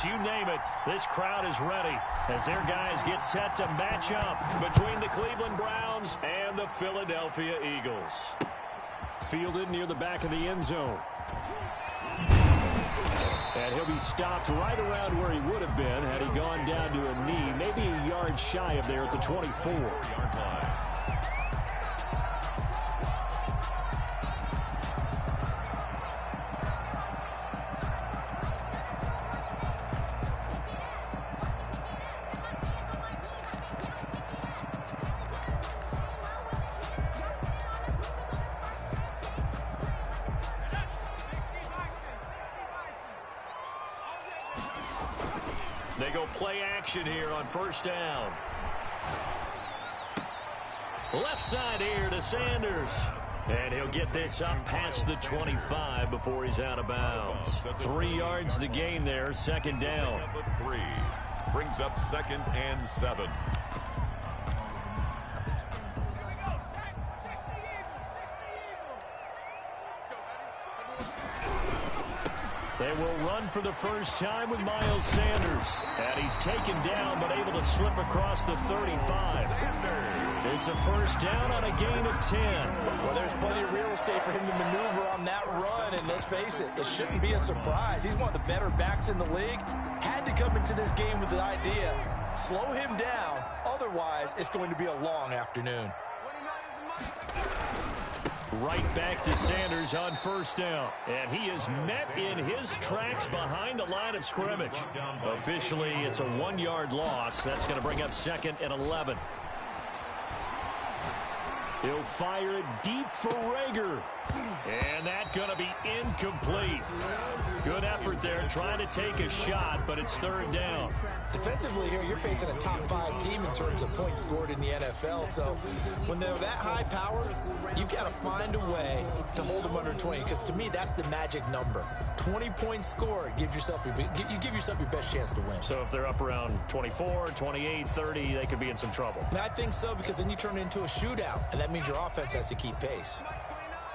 you name it, this crowd is ready as their guys get set to match up between the Cleveland Browns and the Philadelphia Eagles. Fielded near the back of the end zone. And he'll be stopped right around where he would have been had he gone down to a knee, maybe a yard shy of there at the 24-yard line. They go play action here on first down. Left side here to Sanders. And he'll get this up past the 25 before he's out of bounds. 3 yards the gain there, second down. 3 brings up 2nd and 7. They will run for the first time with Miles Sanders. And he's taken down but able to slip across the 35. It's a first down on a gain of 10. Well, there's plenty of real estate for him to maneuver on that run. And let's face it, it shouldn't be a surprise. He's one of the better backs in the league. Had to come into this game with the idea, slow him down. Otherwise, it's going to be a long afternoon. Right back to Sanders on first down. And he is met in his tracks behind the line of scrimmage. Officially, it's a 1-yard loss. That's going to bring up 2nd and 11. He'll fire it deep for Rager. And that's going to be incomplete. Good effort there trying to take a shot, but it's third down. Defensively here, you're facing a top 5 team in terms of points scored in the NFL. So when they're that high powered, you've got to find a way to hold them under 20. Because to me, that's the magic number. 20 points scored, you give yourself your best chance to win. So if they're up around 24, 28, 30, they could be in some trouble. I think so, because then you turn it into a shootout, and that means your offense has to keep pace.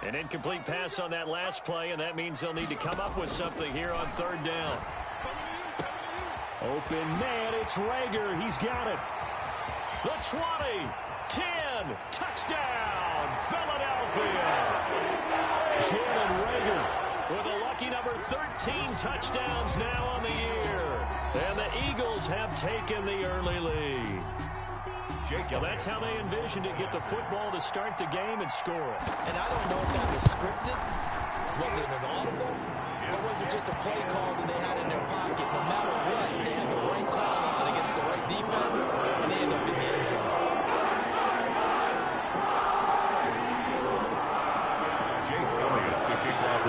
An incomplete pass on that last play, and that means they'll need to come up with something here on third down. Open man, it's Rager. He's got it. The 20, 10, touchdown, Philadelphia. Jalen Rager with a lucky number 13 touchdowns now on the year. And the Eagles have taken the early lead. Well, that's how they envisioned it, get the football to start the game and score it. And I don't know if that was scripted. Was it an audible? Or was it just a play call that they had in their pocket? No matter what, they had the right call on against the right defense, and they end up in the end zone.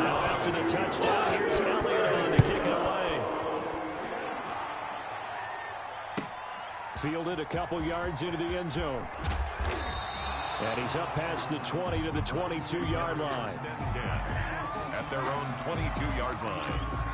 Now after the touchdown, here's Elliott on to kick it away. Fielded a couple yards into the end zone. And he's up past the 20 to the 22-yard line. At their own 22-yard line.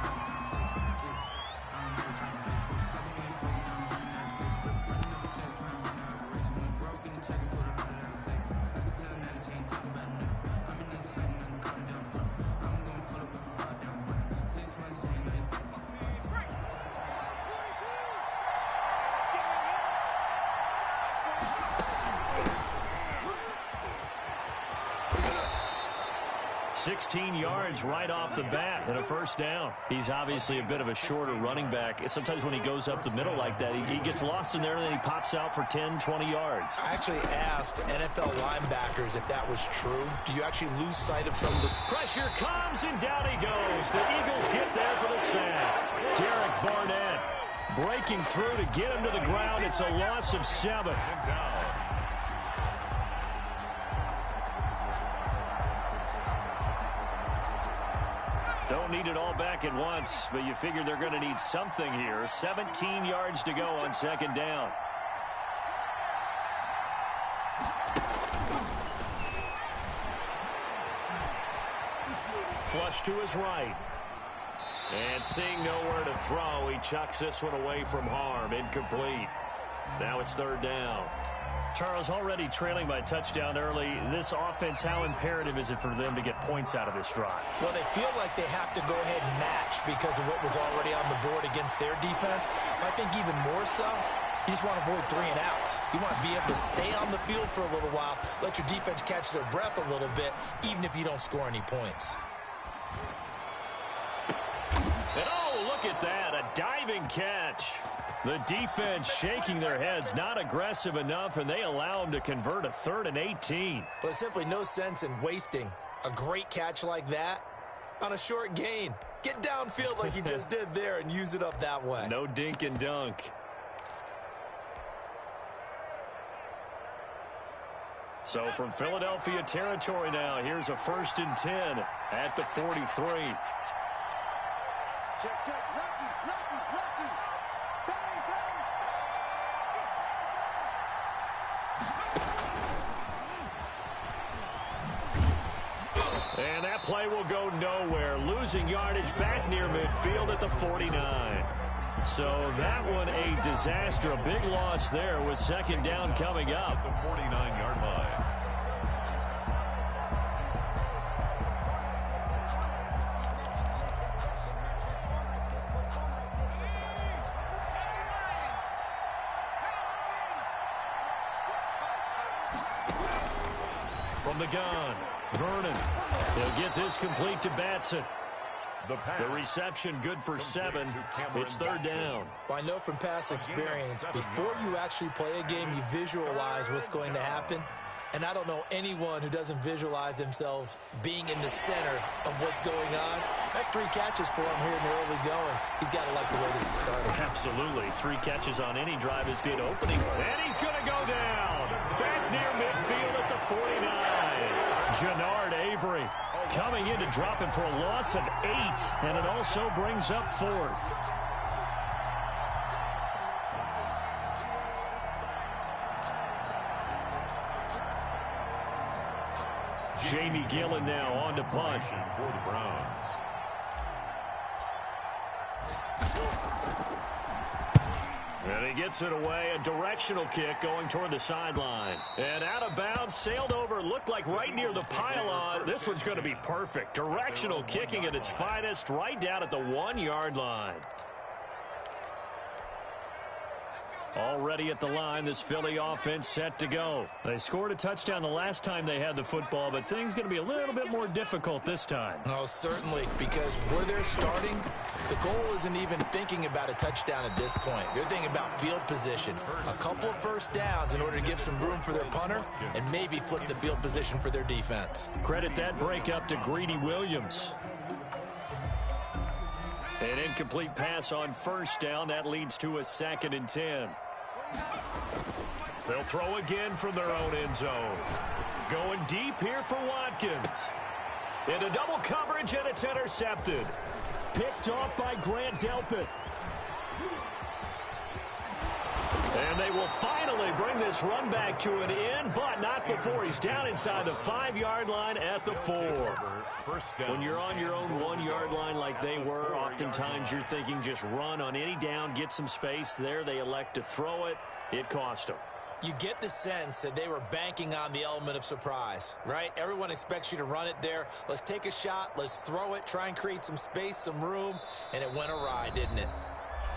Yards right off the bat and a first down. He's obviously a bit of a shorter running back. Sometimes when he goes up the middle like that, he gets lost in there and then he pops out for 10, 20 yards. I actually asked NFL linebackers if that was true. Do you actually lose sight of some of the... Pressure comes and down he goes. The Eagles get there for the sack. Derek Barnett breaking through to get him to the ground. It's a loss of 7. Don't need it all back at once, but you figure they're going to need something here. 17 yards to go on second down. Flush to his right. And seeing nowhere to throw, he chucks this one away from harm. Incomplete. Now it's third down. Charles, already trailing by touchdown early. This offense, how imperative is it for them to get points out of this drive? Well, they feel like they have to go ahead and match because of what was already on the board against their defense. But I think even more so, you just want to avoid 3 and outs. You want to be able to stay on the field for a little while, let your defense catch their breath a little bit, even if you don't score any points. And oh, look at that, a diving catch. The defense shaking their heads, not aggressive enough, and they allow them to convert a 3rd and 18. Well, there's simply no sense in wasting a great catch like that on a short gain. Get downfield like you just did there and use it up that way. No dink and dunk. So from Philadelphia territory now, here's a 1st and 10 at the 43. Check, check, lucky. Bang, bang. And that play will go nowhere. Losing yardage back near midfield at the 49. So that one a disaster. A big loss there with 2nd down coming up. The 49-yard line. From the gun, Vernon. He'll get this complete to Batson. The reception good for 7. It's 3rd down. Well, I know from past experience, before you actually play a game, you visualize what's going to happen. And I don't know anyone who doesn't visualize themselves being in the center of what's going on. That's 3 catches for him here in the early going. He's got to like the way this is starting. Absolutely. 3 catches on any drive is good opening. And he's going to go down. Back near midfield at the 49. Jannard Avery coming in to drop him for a loss of 8. And it also brings up 4th. Jamie Gillen now on to punt. For the Browns. And he gets it away. A directional kick going toward the sideline. And out of bounds, sailed over, looked like right near the pylon. This one's going to be perfect. Directional kicking at its finest, right down at the 1-yard line. Already at the line, this Philly offense set to go. They scored a touchdown the last time they had the football, but things going to be a little bit more difficult this time. Oh, certainly, because where they're starting, the goal isn't even thinking about a touchdown at this point. They're thinking about field position. A couple of 1st downs in order to give some room for their punter and maybe flip the field position for their defense. Credit that break up to Greedy Williams. An incomplete pass on 1st down. That leads to a 2nd and 10. They'll throw again from their own end zone. Going deep here for Watkins. Into double coverage, and it's intercepted. Picked off by Grant Delpit. And they will finally bring this run back to an end, but not before he's down inside the 5-yard line at the 4. When you're on your own 1-yard line like they were, oftentimes you're thinking just run on any down, get some space. There they elect to throw it. It cost them. You get the sense that they were banking on the element of surprise, right? Everyone expects you to run it there. Let's take a shot. Let's throw it, try and create some space, some room, and it went awry, didn't it?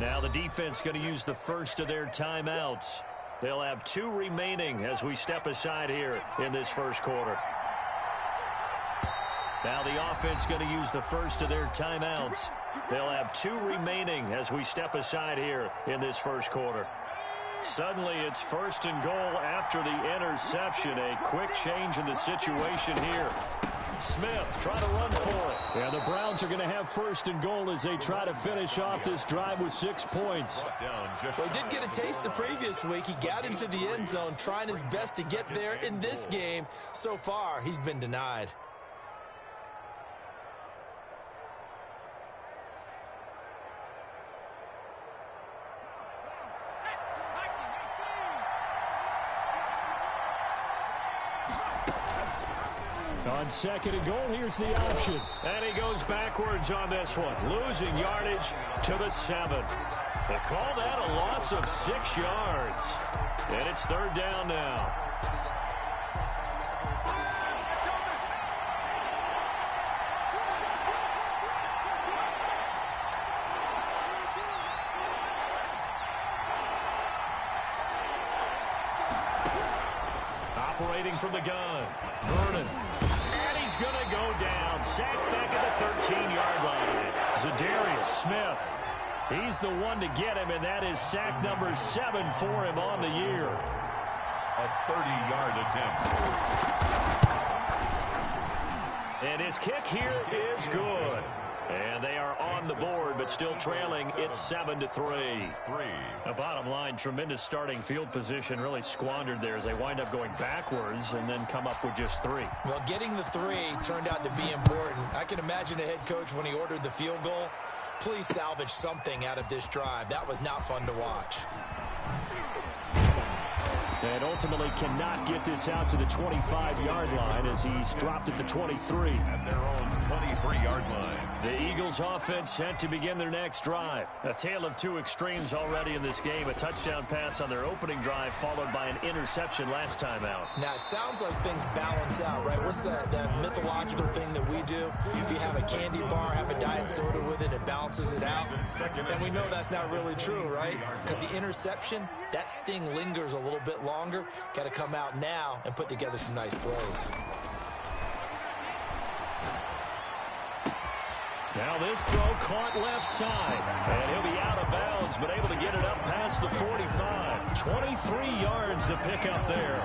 Now the defense going to use the first of their timeouts. They'll have 2 remaining as we step aside here in this first quarter. Now the offense going to use the first of their timeouts. They'll have 2 remaining as we step aside here in this first quarter. Suddenly it's 1st and goal after the interception. A quick change in the situation here. Smith trying to run for it. Yeah, the Browns are going to have 1st and goal as they try to finish off this drive with 6 points. Well, he did get a taste the previous week. He got into the end zone trying his best to get there in this game. So far, he's been denied. On 2nd and goal, here's the option. And he goes backwards on this one. Losing yardage to the 7. They call that a loss of 6 yards. And it's third down now. Operating from the gun, Vernon. And he's going to go down. Sacked back at the 13-yard line. Zadarius Smith. He's the one to get him, and that is sack number 7 for him on the year. A 30-yard attempt. And his kick here is good. And they are on the board, but still trailing. It's 7-3. The bottom line, tremendous starting field position, really squandered there as they wind up going backwards and then come up with just 3. Well, getting the 3 turned out to be important. I can imagine the head coach when he ordered the field goal. Please salvage something out of this drive. That was not fun to watch. And ultimately cannot get this out to the 25-yard line as he's dropped at the 23. At their own 23-yard line. The Eagles offense set to begin their next drive. A tale of two extremes already in this game. A touchdown pass on their opening drive followed by an interception last time out. Now, it sounds like things balance out, right? What's that mythological thing that we do? If you have a candy bar, have a diet soda with it, it balances it out. And we know that's not really true, right? Because the interception, that sting lingers a little bit longer. Got to come out now and put together some nice plays. Now this throw caught left side. And he'll be out of bounds, but able to get it up past the 45. 23 yards to pick up there.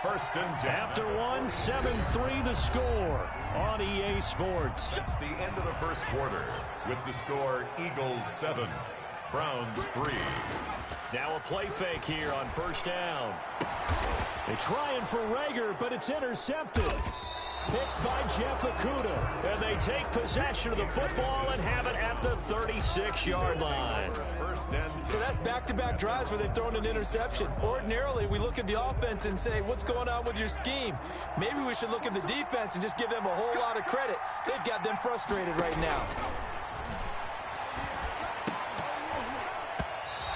First and 10. After one, 7-3 the score on EA Sports. It's the end of the first quarter with the score Eagles 7, Browns 3. Now a play fake here on first down. They're trying for Rager, but it's intercepted. Picked by Jeff Okudah. And they take possession of the football and have it at the 36-yard line. So that's back-to-back drives where they've thrown an interception. Ordinarily, we look at the offense and say, what's going on with your scheme? Maybe we should look at the defense and just give them a whole lot of credit. They've got them frustrated right now.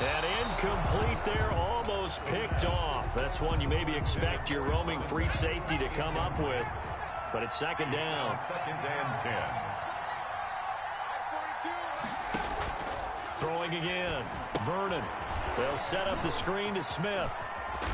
And incomplete there, almost picked off. That's one you maybe expect your roaming free safety to come up with. But it's second down. Second and 10. Throwing again. Vernon. They'll set up the screen to Smith.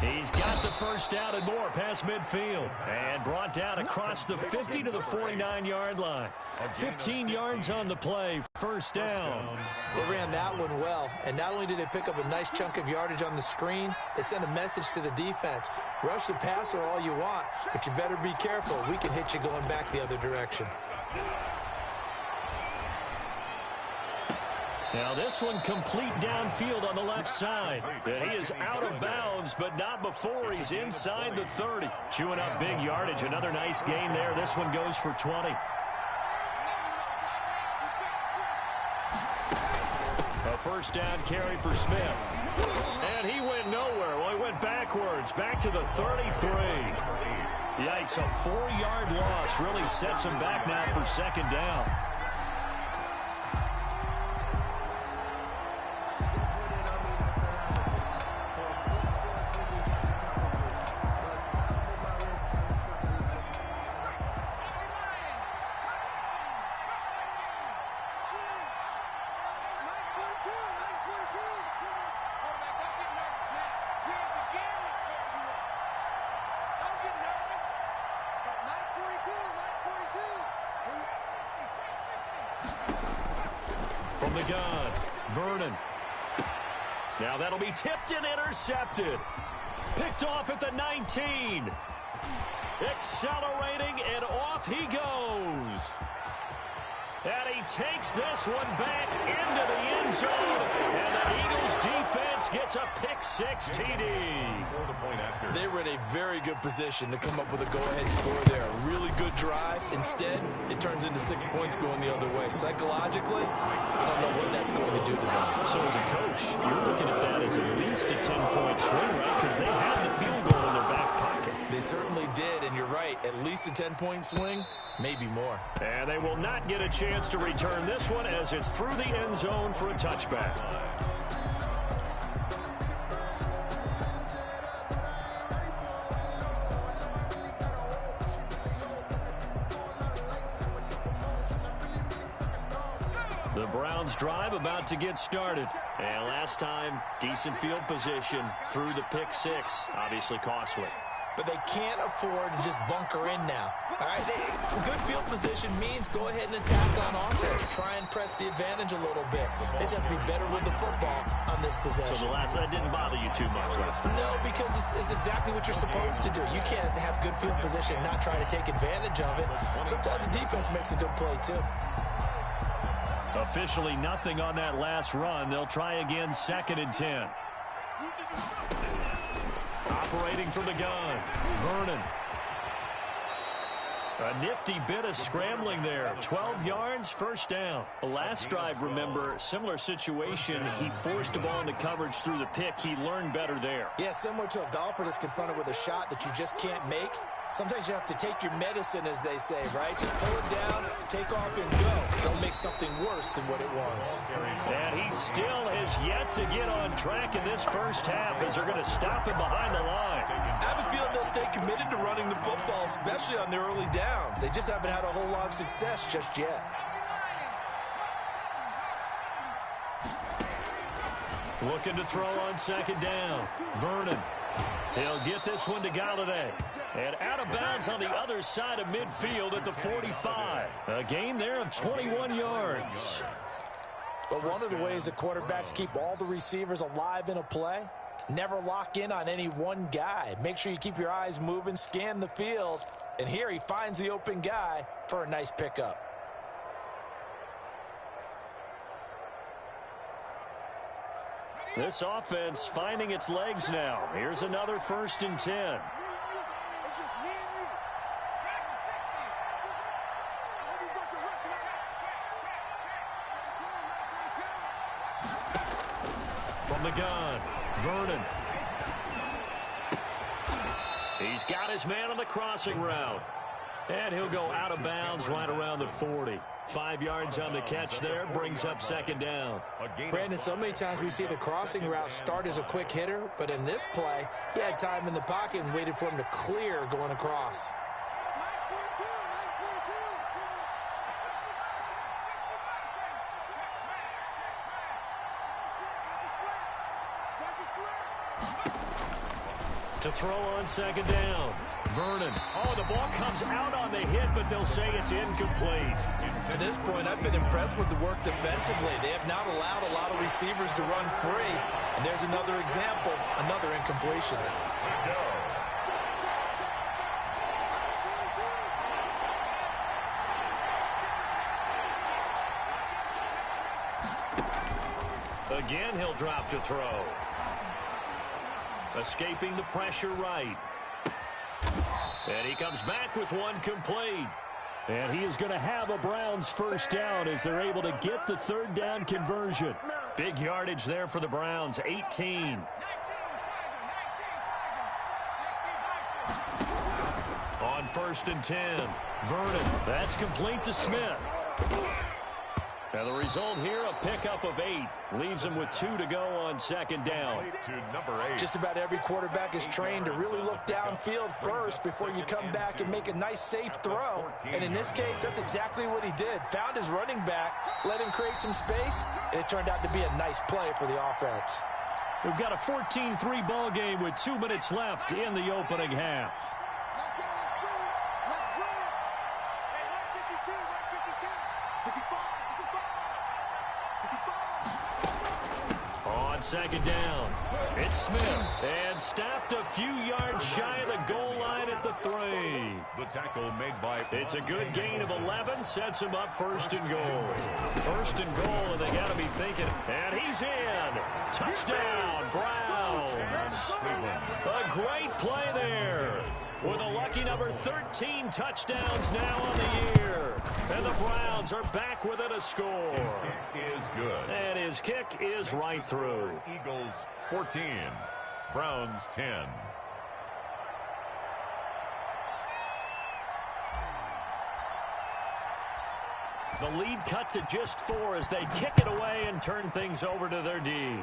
He's got the first down and more past midfield. And brought down across the 50 to the 49-yard line. 15 yards on the play. First down. They ran that one well. And not only did they pick up a nice chunk of yardage on the screen, they sent a message to the defense. Rush the passer all you want, but you better be careful. We can hit you going back the other direction. Now this one complete downfield on the left side. And he is out of bounds, but not before he's inside the 30. Chewing up big yardage. Another nice gain there. This one goes for 20. A first down carry for Smith. And he went nowhere. Well, he went backwards. Back to the 33. Yikes, a 4-yard loss. Really sets him back now for second down. From the gun, Vernon. Now that'll be tipped and intercepted. Picked off at the 19. Accelerating, and off he goes. And he takes this one back into the end zone. And the Eagles defense gets a pick-6 TD. They were in a very good position to come up with a go-ahead score there. A really good drive. Instead, it turns into 6 points going the other way. Psychologically, I don't know what that's going to do to them. So as a coach, you're looking at that as at least a 10-point swing, right? Because they had the field goal in their back pocket. They certainly did, and you're right. At least a 10-point swing, maybe more. And they will not get a chance to return this one as it's through the end zone for a touchback. Browns drive about to get started. And last time, decent field position through the pick six. Obviously costly. But they can't afford to just bunker in now. All right, good field position means go ahead and attack on offense. Try and press the advantage a little bit. They just have to be better with the football on this possession. So that didn't bother you too much last time? No, because it's exactly what you're supposed to do. You can't have good field position and not try to take advantage of it. Sometimes the defense makes a good play, too. Officially nothing on that last run. They'll try again, 2nd and 10. Operating from the gun, Vernon. A nifty bit of scrambling there. 12 yards, first down. The last drive, remember, similar situation. He forced the ball into coverage through the pick. He learned better there. Yeah, similar to a golfer that's confronted with a shot that you just can't make. Sometimes you have to take your medicine, as they say, right? Just pull it down, take off, and go. Don't make something worse than what it was. And he still has yet to get on track in this first half as they're going to stop him behind the line. I have a feeling they'll stay committed to running the football, especially on their early downs. They just haven't had a whole lot of success just yet. Looking to throw on 2nd down. Vernon. He'll get this one to Galladay. And out of bounds on the other side of midfield at the 45. A gain there of 21 yards. But one of the ways that quarterbacks keep all the receivers alive in a play, never lock in on any one guy. Make sure you keep your eyes moving, scan the field. And here he finds the open guy for a nice pickup. This offense finding its legs now. Here's another 1st and 10. From the gun, Vernon. He's got his man on the crossing route. And he'll go out of bounds right around the 40. 5 yards on the catch there, brings up 2nd down. Brandon, so many times we see the crossing route start as a quick hitter, but in this play, he had time in the pocket and waited for him to clear going across. To throw on 2nd down. Vernon. Oh, the ball comes out on the hit, but they'll say it's incomplete. To this point, I've been impressed with the work defensively. They have not allowed a lot of receivers to run free. And there's another example, another incompletion. Again, he'll drop to throw. Escaping the pressure right. And he comes back with one complete. And he is going to have a Browns first down as they're able to get the 3rd down conversion. Big yardage there for the Browns, 18. On 1st and 10, Vernon. That's complete to Smith. And the result here, a pickup of 8. Leaves him with 2 to go on 2nd down. To number 8. Just about every quarterback is trained to really look downfield first before you come back and make a nice, safe throw. And in this case, that's exactly what he did. Found his running back, let him create some space, and it turned out to be a nice play for the offense. We've got a 14-3 ball game with 2 minutes left in the opening half. On 2nd down, it's Smith. And stopped a few yards shy of the goal line at the 3. The tackle made by... It's a good gain of 11, sets him up 1st and goal. 1st and goal, and they got to be thinking, and he's in. Touchdown, Browns. A great play there. With a lucky number 13 touchdowns now on the year. And the Browns are back within a score. His kick is good. And his kick is right through. Eagles 14, Browns 10. The lead cut to just 4 as they kick it away and turn things over to their D.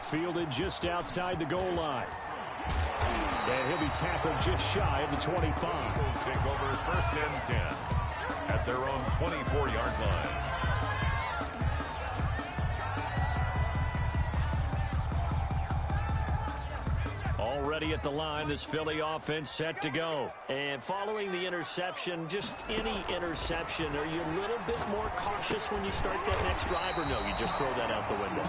Fielded just outside the goal line. And he'll be tackled just shy of the 25. Eagles take over 1st and 10 at their own 24-yard line. ready at the line. This Philly offense set to go. And following the interception, just any interception, are you a little bit more cautious when you start that next drive, or no, you just throw that out the window?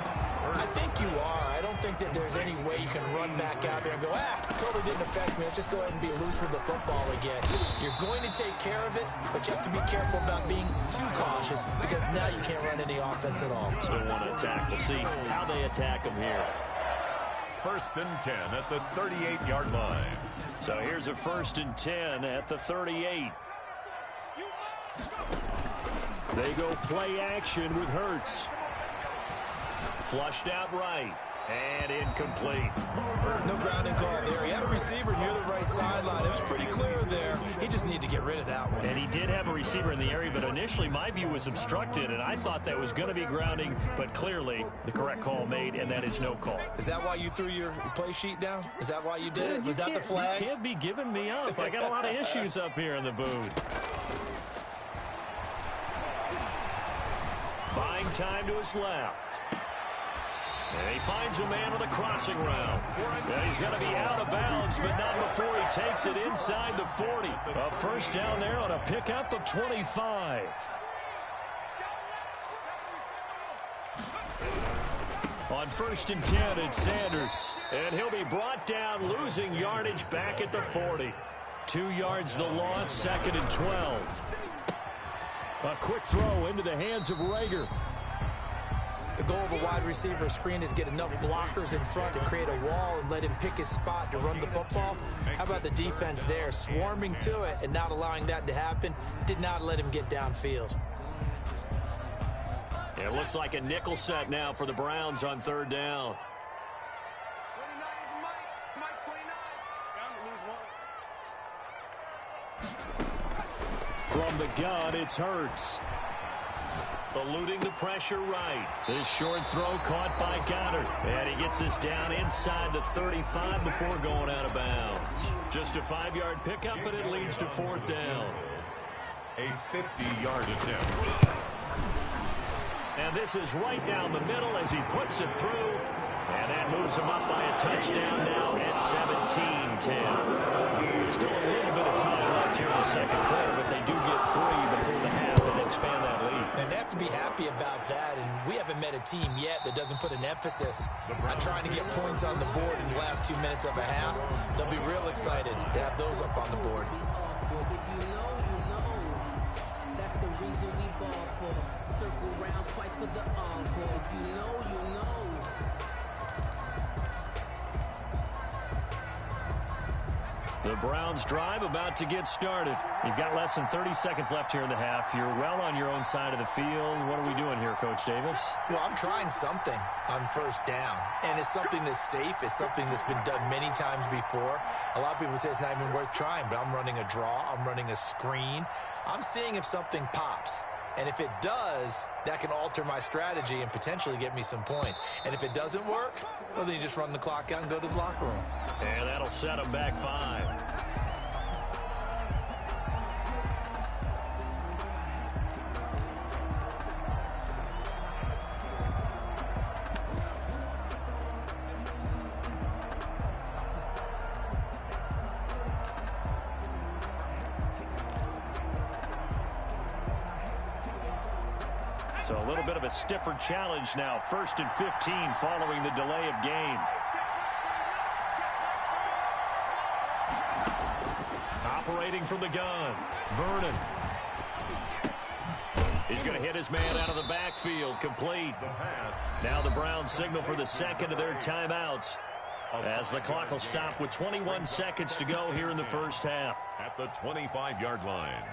I think you are. I don't think that there's any way you can run back out there and go, totally didn't affect me. Let's just go ahead and be loose with the football again. You're going to take care of it, but you have to be careful about being too cautious because now you can't run any offense at all. Still want to attack. We'll see how they attack them here. 1st and 10 at the 38-yard line. So here's a 1st and 10 at the 38. They go play action with Hurts. Flushed out right. And incomplete. No grounding call there. He had a receiver near the right sideline. It was pretty clear there. He just needed to get rid of that one. And he did have a receiver in the area, but initially my view was obstructed, and I thought that was going to be grounding, but clearly the correct call made, and that is no call. Is that why you threw your play sheet down? Is that why you did it? Was that the flag? You can't be giving me up. I got a lot of issues up here in the booth. Buying time to his left. And he finds a man on the crossing route. And he's going to be out of bounds, but not before he takes it inside the 40. A first down there on a pickup of 25. On 1st and 10, it's Sanders. And he'll be brought down, losing yardage back at the 40. 2 yards the loss, 2nd and 12. A quick throw into the hands of Rager. The goal of a wide receiver screen is get enough blockers in front to create a wall and let him pick his spot to run the football. How about the defense there, swarming to it and not allowing that to happen? Did not let him get downfield. It looks like a nickel set now for the Browns on 3rd down. 29 is Mike. From the gun, it's Hurts. Eluding the pressure right. This short throw caught by Goddard. And he gets this down inside the 35 before going out of bounds. Just a 5-yard pickup, and it leads to 4th down. A 50-yard attempt. And this is right down the middle as he puts it through. And that moves him up by a touchdown now at 17-10. Still a little bit of time left here in the 2nd quarter, but they do get 3 before the half and expand that lead. And they have to be happy about that, and we haven't met a team yet that doesn't put an emphasis on trying to get points on the board in the last 2 minutes of a half. They'll be real excited to have those up on the board. If you know, you know. That's the reason we ball for. Circle round twice for the encore. If you know, you know. The Browns drive about to get started. You've got less than 30 seconds left here in the half. You're well on your own side of the field. What are we doing here, Coach Davis? Well, I'm trying something on 1st down, and it's something that's safe. It's something that's been done many times before. A lot of people say it's not even worth trying, but I'm running a draw. I'm running a screen. I'm seeing if something pops. And if it does, that can alter my strategy and potentially get me some points. And if it doesn't work, well, then you just run the clock out and go to the locker room. And that'll set them back 5. So a little bit of a stiffer challenge now. 1st and 15 following the delay of game. Operating from the gun, Vernon. He's going to hit his man out of the backfield. Complete. Now the Browns signal for the 2nd of their timeouts as the clock will stop with 21 seconds to go here in the 1st half. At the 25-yard line.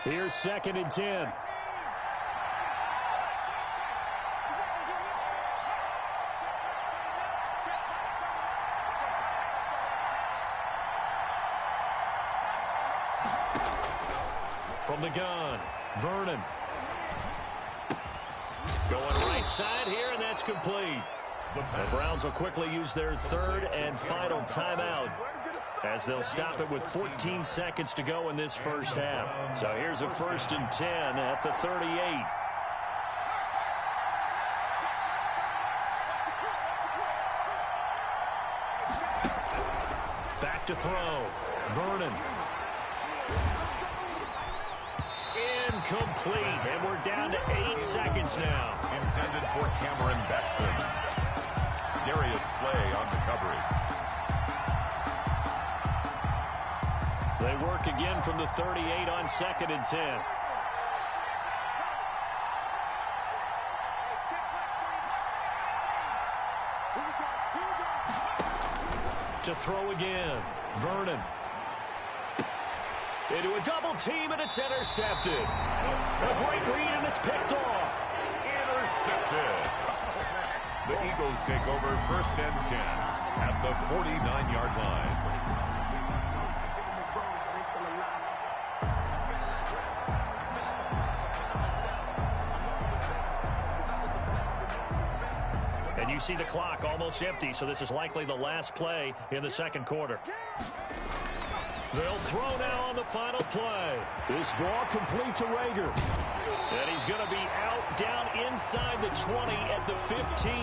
Here's 2nd and 10. From the gun, Vernon. Going right side here, and that's complete. The Browns will quickly use their third and final timeout, as they'll stop it with 14 seconds to go in this first half. So here's a 1st and 10 at the 38. Back to throw. Vernon. Incomplete, and we're down to 8 seconds now. Intended for Cameron Batson. Darius Slay on the coverage. They work again from the 38 on 2nd and 10. To throw again. Vernon. Into a double team, and it's intercepted. A great read, and it's picked off. Intercepted. The Eagles take over 1st and 10 at the 49-yard line. And you see the clock almost empty, so this is likely the last play in the second quarter. They'll throw now on the final play. This ball complete to Rager. And he's going to be out down inside the 20 at the 15.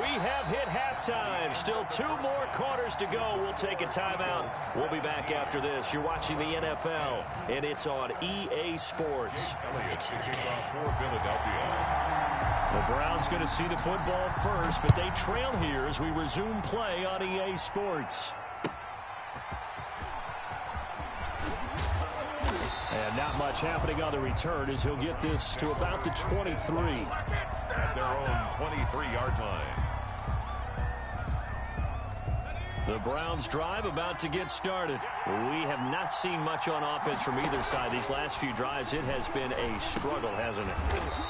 We have hit halftime. Still 2 more quarters to go. We'll take a timeout. We'll be back after this. You're watching the NFL, and it's on EA Sports. It's in the game. For Philadelphia. The Browns going to see the football first, but they trail here as we resume play on EA Sports. And not much happening on the return as he'll get this to about the 23. At their own 23-yard line. The Browns drive about to get started. We have not seen much on offense from either side. These last few drives, it has been a struggle, hasn't it?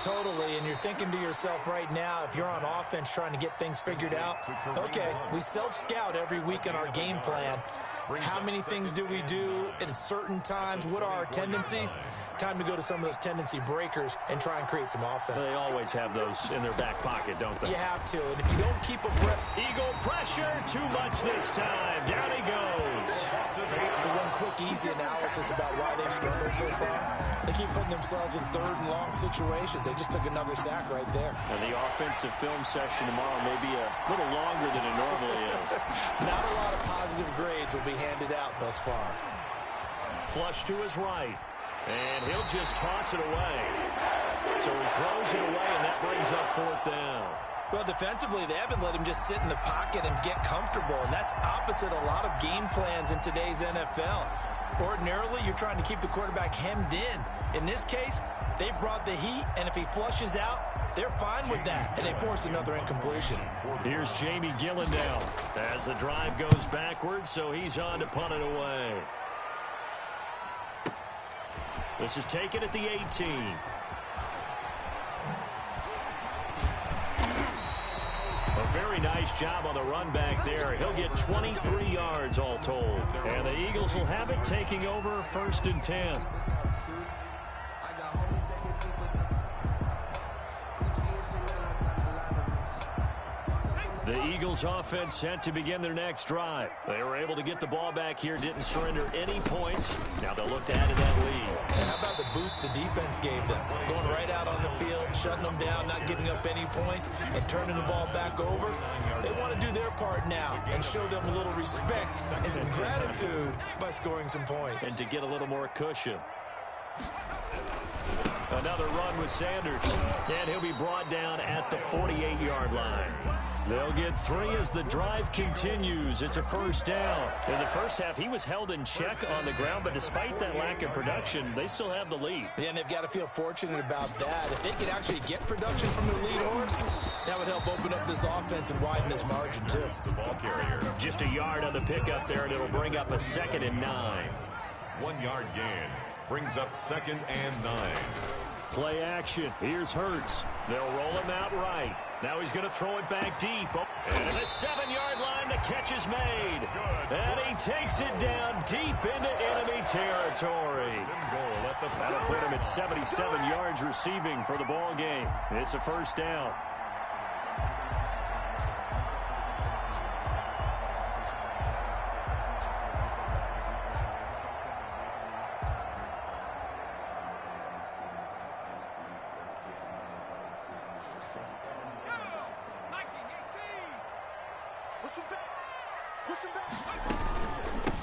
Totally, and you're thinking to yourself right now, if you're on offense trying to get things figured out, okay, we self-scout every week in our game plan. How many things do we do at certain times? What are our tendencies? Time to go to some of those tendency breakers and try and create some offense. They always have those in their back pocket, don't they? You have to, and if you don't keep a breath. Eagle pressure, too much this time. Down he goes. So one quick, easy analysis about why they've struggled so far. They keep putting themselves in 3rd and long situations. They just took another sack right there. And the offensive film session tomorrow may be a little longer than it normally is. Not a lot of positive grades will be handed out thus far. Flush to his right. And he'll just toss it away. So he throws it away, and that brings up 4th down. Well, defensively, they haven't let him just sit in the pocket and get comfortable, and that's opposite a lot of game plans in today's NFL. Ordinarily, you're trying to keep the quarterback hemmed in. In this case, they brought the heat, and if he flushes out, they're fine with that, and they force another incompletion. Here's Jamie Gillen now as the drive goes backwards, so he's on to punt it away. This is taken at the 18. A very nice job on the run back there. He'll get 23 yards all told. And the Eagles will have it taking over 1st and 10. The Eagles offense set to begin their next drive. They were able to get the ball back here, didn't surrender any points. Now they'll look to add to that lead. And how about the boost the defense gave them? Going right out on the field, shutting them down, not giving up any points, and turning the ball back over. They want to do their part now and show them a little respect and some gratitude by scoring some points. And to get a little more cushion. Another run with Sanders. And he'll be brought down at the 48-yard line. They'll get 3 as the drive continues. It's a 1st down. In the first half, he was held in check on the ground, but despite that lack of production, they still have the lead. Yeah, and they've got to feel fortunate about that. If they could actually get production from their lead horse, that would help open up this offense and widen this margin, too. The ball carrier. Just a yard on the pickup there, and it'll bring up a 2nd and 9. 1-yard gain brings up 2nd and 9. Play action. Here's Hurts. They'll roll him out right. Now he's going to throw it back deep. And at the 7-yard line, the catch is made. And he takes it down deep into enemy territory. That'll put him at 77 yards receiving for the ball game. It's a first down.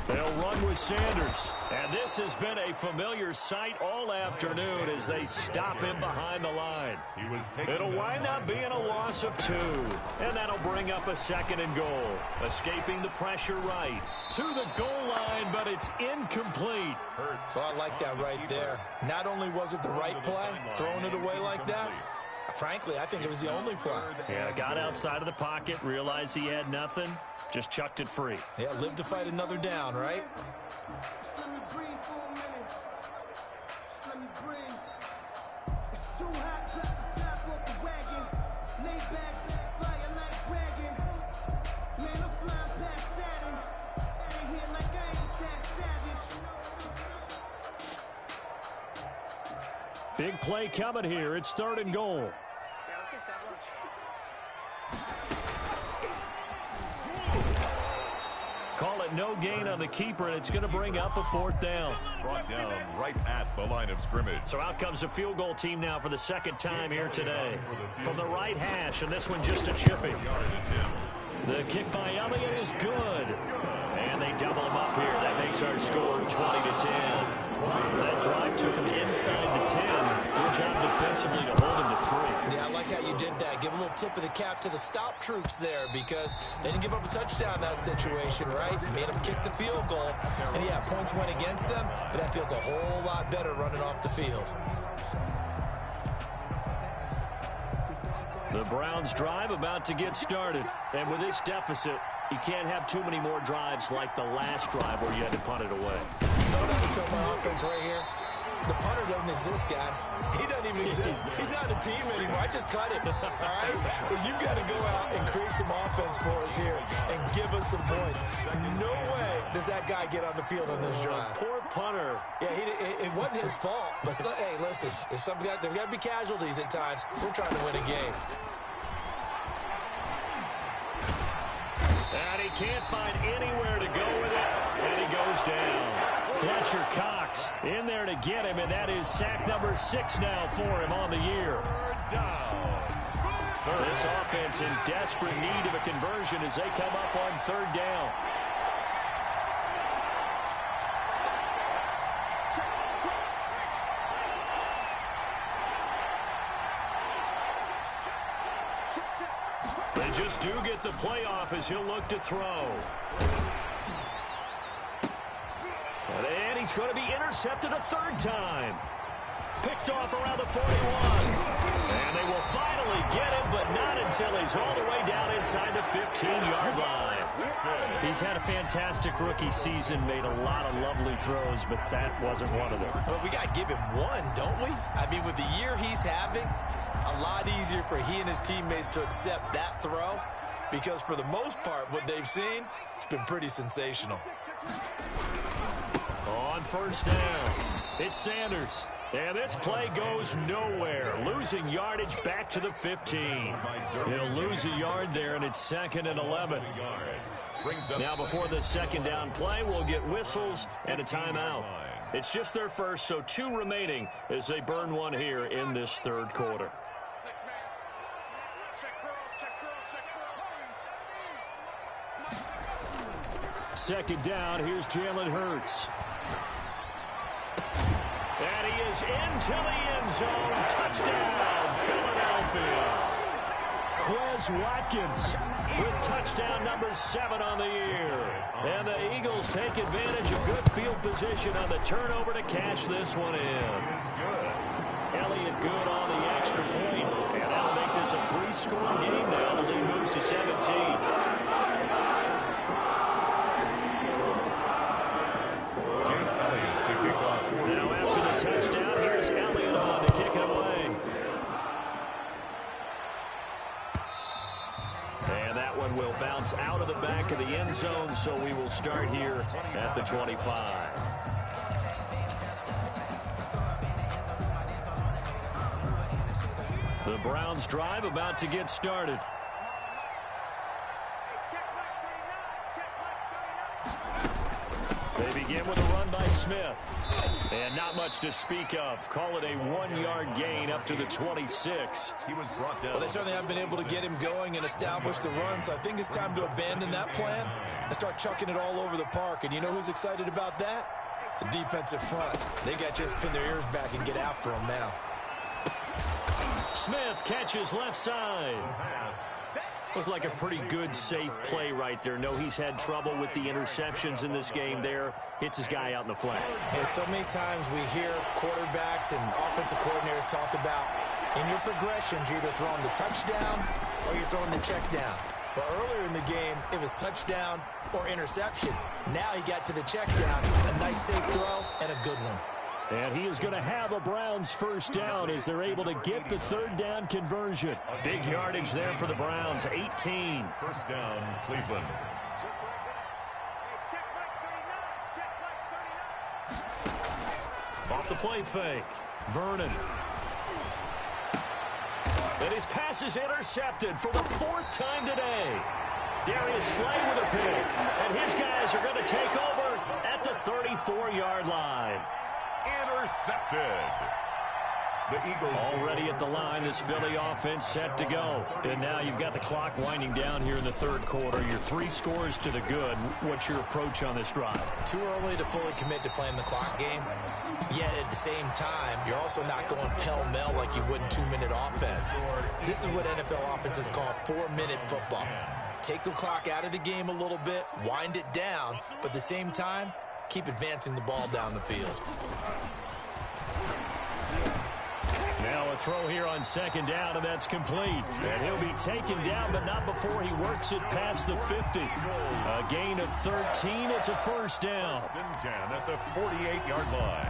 They'll run with Sanders. And this has been a familiar sight all afternoon as they stop him behind the line. It'll wind up being a loss of 2. And that'll bring up a 2nd and goal. Escaping the pressure right to the goal line, but it's incomplete. Well, I like that right there. Not only was it the right play, throwing it away like that, frankly, I think it was the only play. Yeah, got outside of the pocket, realized he had nothing, just chucked it free. Yeah, live to fight another down, right? Let me breathe for a minute. Let me breathe. It's too hot, drop the top off the wagon. Lay back, fire like dragon. Man, I'm flying past Saturn. Out of here like I ain't that savage. Big play coming here. It's 3rd and goal. Call it no gain on the keeper, and it's going to bring up a 4th down. Brought down right at the line of scrimmage. So out comes a field goal team now for the 2nd time here today. From the right hash, and this one just a chipping. The kick by Elliott is good. And they double him up here. That makes our score 20-10. That drive took him inside the 10. Good job defensively to hold him to 3. Yeah, I like how you did that. Give a little tip of the cap to the stop troops there because they didn't give up a touchdown in that situation, right? Made them kick the field goal. And, yeah, points went against them, but that feels a whole lot better running off the field. The Browns drive about to get started. And with this deficit, you can't have too many more drives like the last drive where you had to punt it away. You know what I can tell my offense right here? The punter doesn't exist, guys. He doesn't even exist. He's not a team anymore. I just cut him, all right? So you've got to go out and create some offense for us here and give us some points. No way does that guy get on the field on this drive. Poor punter. Yeah, it wasn't his fault. But, hey, listen, there's got to be casualties at times. We're trying to win a game. And he can't find anywhere to go with it. And he goes down. Fletcher Cox in there to get him, and that is sack number 6 now for him on the year. This offense in desperate need of a conversion as they come up on 3rd down. They just do get the playoff as he'll look to throw. And he's going to be intercepted a 3rd time. Picked off around the 41. And they will finally get him, but not until he's all the way down inside the 15-yard line. He's had a fantastic rookie season, made a lot of lovely throws, but that wasn't one of them. Well, we got to give him one, don't we? I mean, with the year he's having, a lot easier for he and his teammates to accept that throw because for the most part, what they've seen, it's been pretty sensational. On 1st down, it's Sanders. And this play goes nowhere. Losing yardage back to the 15. He'll lose a yard there, and it's 2nd and 11. Now before the 2nd down play, we'll get whistles and a timeout. It's just their first, so 2 remaining as they burn one here in this 3rd quarter. Second down, here's Jalen Hurts. And he is into the end zone. Touchdown, Philadelphia. Quez Watkins with touchdown number 7 on the year. And the Eagles take advantage of good field position on the turnover to cash this one in. Elliott good on the extra point. And that'll make this a 3-score game now. The lead moves to 17. Now after the touchdown, here's Elliott on to kick it away. end zone, so we will start here at the 25. The Browns drive about to get started. They begin with a run by Smith. And not much to speak of. Call it a 1-yard gain up to the 26. He was brought down. Well, they certainly have been able to get him going and establish the run, so I think it's time to abandon that plan and start chucking it all over the park. And you know who's excited about that? The defensive front. They got to just pin their ears back and get after him now. Smith catches left side. Looked like a pretty good, safe play right there. No, he's had trouble with the interceptions in this game there. Hits his guy out in the flat. Yeah, so many times we hear quarterbacks and offensive coordinators talk about in your progressions, you're either throwing the touchdown or you're throwing the check down. But earlier in the game, it was touchdown or interception. Now he got to the check down, a nice safe throw and a good one. And he is going to have a Browns first down as they're able to get the third down conversion. Big yardage there for the Browns, 18. First down, Cleveland. Off the play fake, Vernon. And his pass is intercepted for the fourth time today. Darius Slay with a pick. And his guys are going to take over at the 34-yard line. Intercepted. The Eagles already at the line. This Philly offense set to go. And now you've got the clock winding down here in the third quarter. Your 3 scores to the good. What's your approach on this drive? Too early to fully commit to playing the clock game. Yet at the same time, you're also not going pell-mell like you would in 2-minute offense. This is what NFL offenses call 4-minute football. Take the clock out of the game a little bit, wind it down, but at the same time, keep advancing the ball down the field. Now a throw here on second down, and that's complete. And he'll be taken down, but not before he works it past the 50. A gain of 13. It's a first down. 10 at the 48-yard line.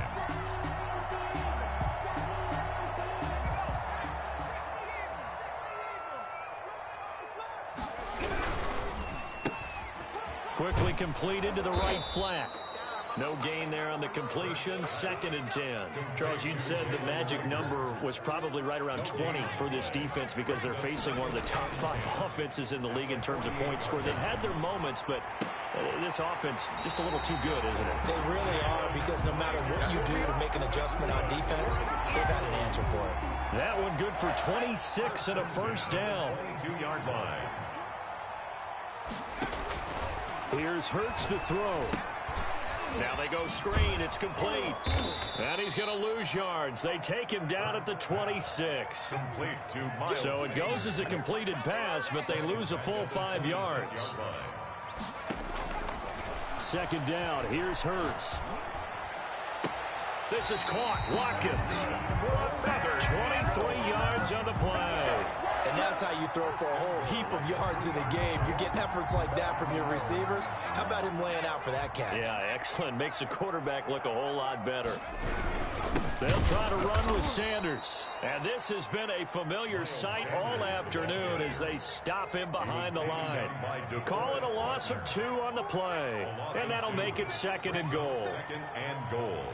Quickly completed to the right flat. No gain there on the completion. 2nd and 10. Charles, you'd said the magic number was probably right around 20 for this defense because they're facing one of the top 5 offenses in the league in terms of points scored. They've had their moments, but this offense just a little too good, isn't it? They really are, because no matter what you do to make an adjustment on defense, they've had an answer for it. That one good for 26 and a first down. 22-yard line. Here's Hurts to throw. Now they go screen. It's complete. And he's going to lose yards. They take him down at the 26. Complete to Miles. So it goes as a completed pass, but they lose a full 5 yards. 2nd down. Here's Hurts. This is caught. Watkins. 23 yards on the play. And that's how you throw for a whole heap of yards in the game. You get efforts like that from your receivers. How about him laying out for that catch? Yeah, excellent. Makes the quarterback look a whole lot better. They'll try to run with Sanders. And this has been a familiar sight all afternoon as they stop him behind the line. Call it a loss of 2 on the play. And that'll make it 2nd and goal. 2nd and goal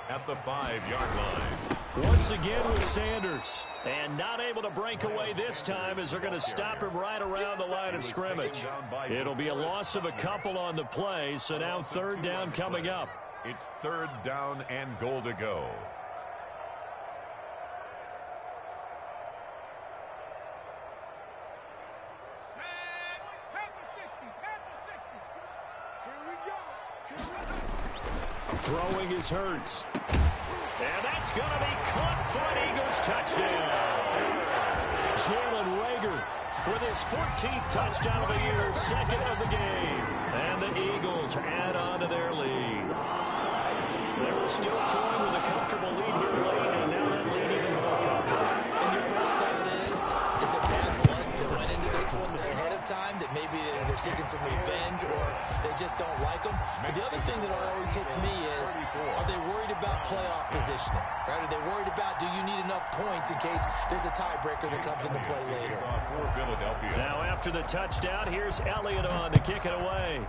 at the 5-yard line. Once again with Sanders. And not able to break away this time as they're going to stop him right around the line of scrimmage. It'll be a loss of a couple on the play, so now 3rd down coming up. It's 3rd down and goal to go. Throwing is Hurts. And that's going to be caught for an Eagles touchdown. Jalen Reagor with his 14th touchdown of the year, 2nd of the game. And the Eagles add on to their lead. They were still throwing with a comfortable lead here late, and now that lead even more comfortable. And your first thought is it bad blood that went into this one ahead of time, that maybe they're seeking some revenge, or or they just don't like them. But the other thing that always hits me is, are they worried about playoff positioning? Right? Are they worried about, do you need enough points in case there's a tiebreaker that comes into play later? Now after the touchdown, here's Elliott on to kick it away.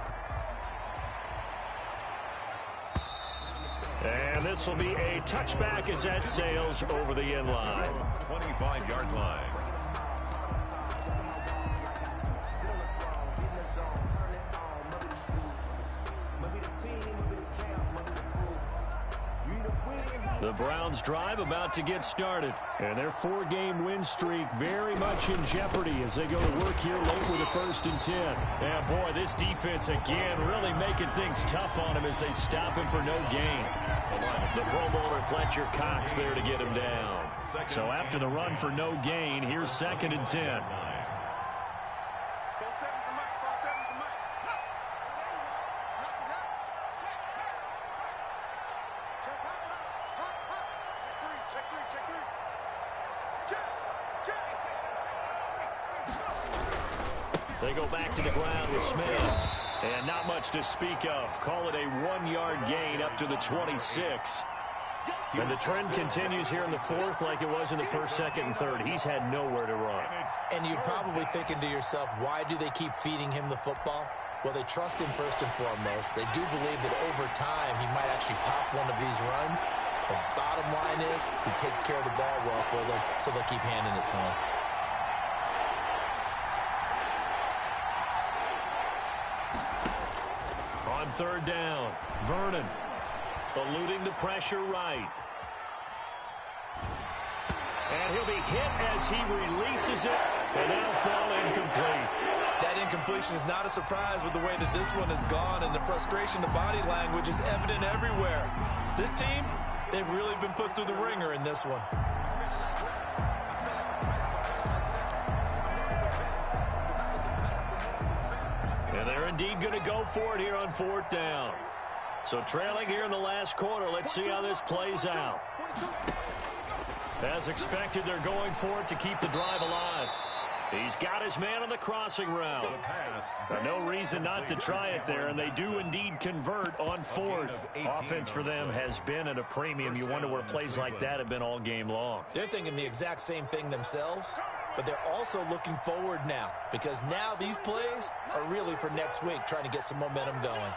And this will be a touchback as that sails over the end line. 25-yard line. The Browns drive about to get started. And their 4-game win streak very much in jeopardy as they go to work here late with a 1st and 10. And boy, this defense again really making things tough on him as they stop him for no gain. The Pro Bowler Fletcher Cox there to get him down. So after the run for no gain, here's 2nd and 10. They go back to the ground with Smith. And not much to speak of. Call it a 1-yard gain up to the 26. And the trend continues here in the 4th like it was in the 1st, 2nd, and 3rd. He's had nowhere to run. And you're probably thinking to yourself, why do they keep feeding him the football? Well, they trust him first and foremost. They do believe that over time he might actually pop one of these runs. The bottom line is he takes care of the ball well for them, so they'll keep handing it to him. On 3rd down, Vernon eluding the pressure right. And he'll be hit as he releases it, and that'll fall incomplete. That incompletion is not a surprise with the way that this one has gone, and the frustration, the body language is evident everywhere. This team, they've really been put through the ringer in this one. And they're indeed going to go for it here on 4th down. So trailing here in the last quarter, let's see how this plays out. As expected, they're going for it to keep the drive alive. He's got his man on the crossing route. No reason not to try it there, and they do indeed convert on 4th. Offense for them has been at a premium. You wonder where plays like that have been all game long. They're thinking the exact same thing themselves, but they're also looking forward now, because now these plays are really for next week, trying to get some momentum going.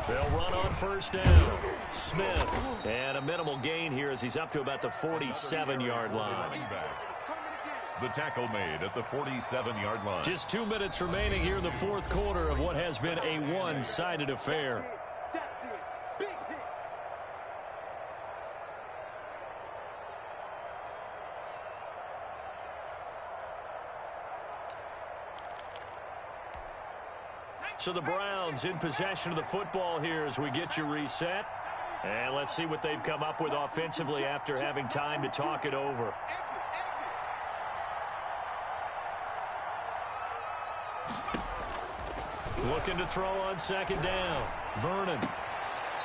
They'll run on 1st down. Smith. And a minimal gain here as he's up to about the 47-yard line. The tackle made at the 47-yard line. Just 2 minutes remaining here in the 4th quarter of what has been a one-sided affair. So the Browns in possession of the football here as we get you reset. And let's see what they've come up with offensively after having time to talk it over. Looking to throw on 2nd down. Vernon.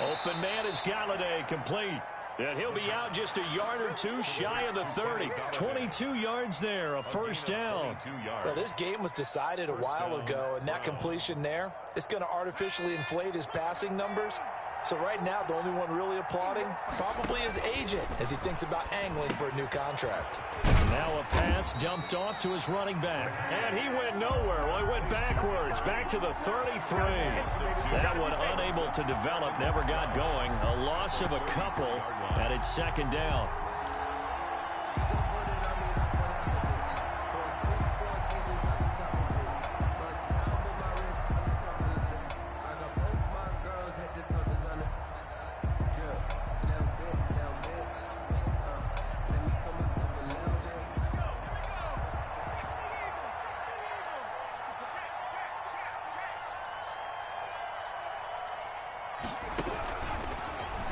Open man is Galladay, complete. And he'll be out just a yard or two shy of the 30. 22 yards there, a 1st down. Well, this game was decided a while ago, and that completion there, it's going to artificially inflate his passing numbers. So right now, the only one really applauding probably his agent as he thinks about angling for a new contract. Now a pass dumped off to his running back. And he went nowhere. Well, he went backwards, back to the 33. That one unable to develop, never got going. A loss of a couple, and it's 2nd down.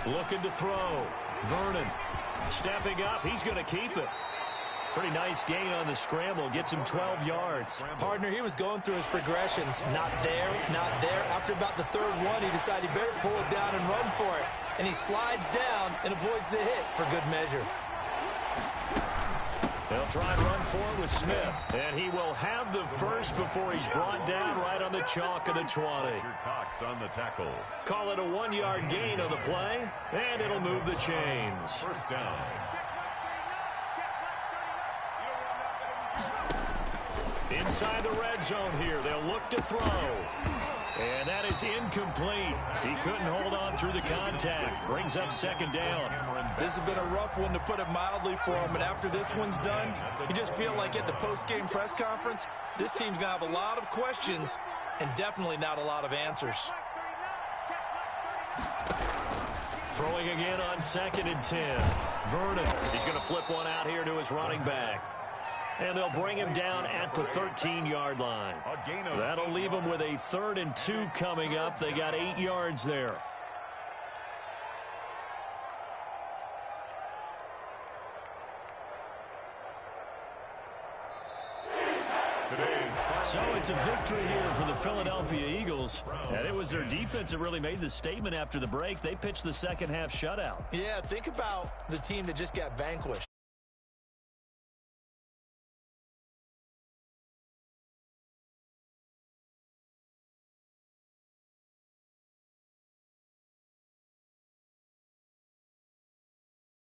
Looking to throw. Vernon stepping up. He's going to keep it. Pretty nice gain on the scramble. Gets him 12 yards. Partner, he was going through his progressions. Not there, not there. After about the third one, he decided he better pull it down and run for it. And he slides down and avoids the hit for good measure. They'll try and run for it with Smith. And he will have the first before he's brought down right on the chalk of the 20. Cox on the tackle. Call it a 1-yard gain on the play, and it'll move the chains. First down. Inside the red zone here. They'll look to throw. And that is incomplete. He couldn't hold on through the contact. Brings up second down. This has been a rough one, to put it mildly, for him. And after this one's done, you just feel like at the post-game press conference, this team's going to have a lot of questions and definitely not a lot of answers. Throwing again on 2nd and 10. Vernon. He's going to flip one out here to his running back. And they'll bring him down at the 13-yard line. That'll leave him with a 3rd and 2 coming up. They got 8 yards there. So it's a victory here for the Philadelphia Eagles. And it was their defense that really made the statement after the break. They pitched the second half shutout. Yeah, think about the team that just got vanquished.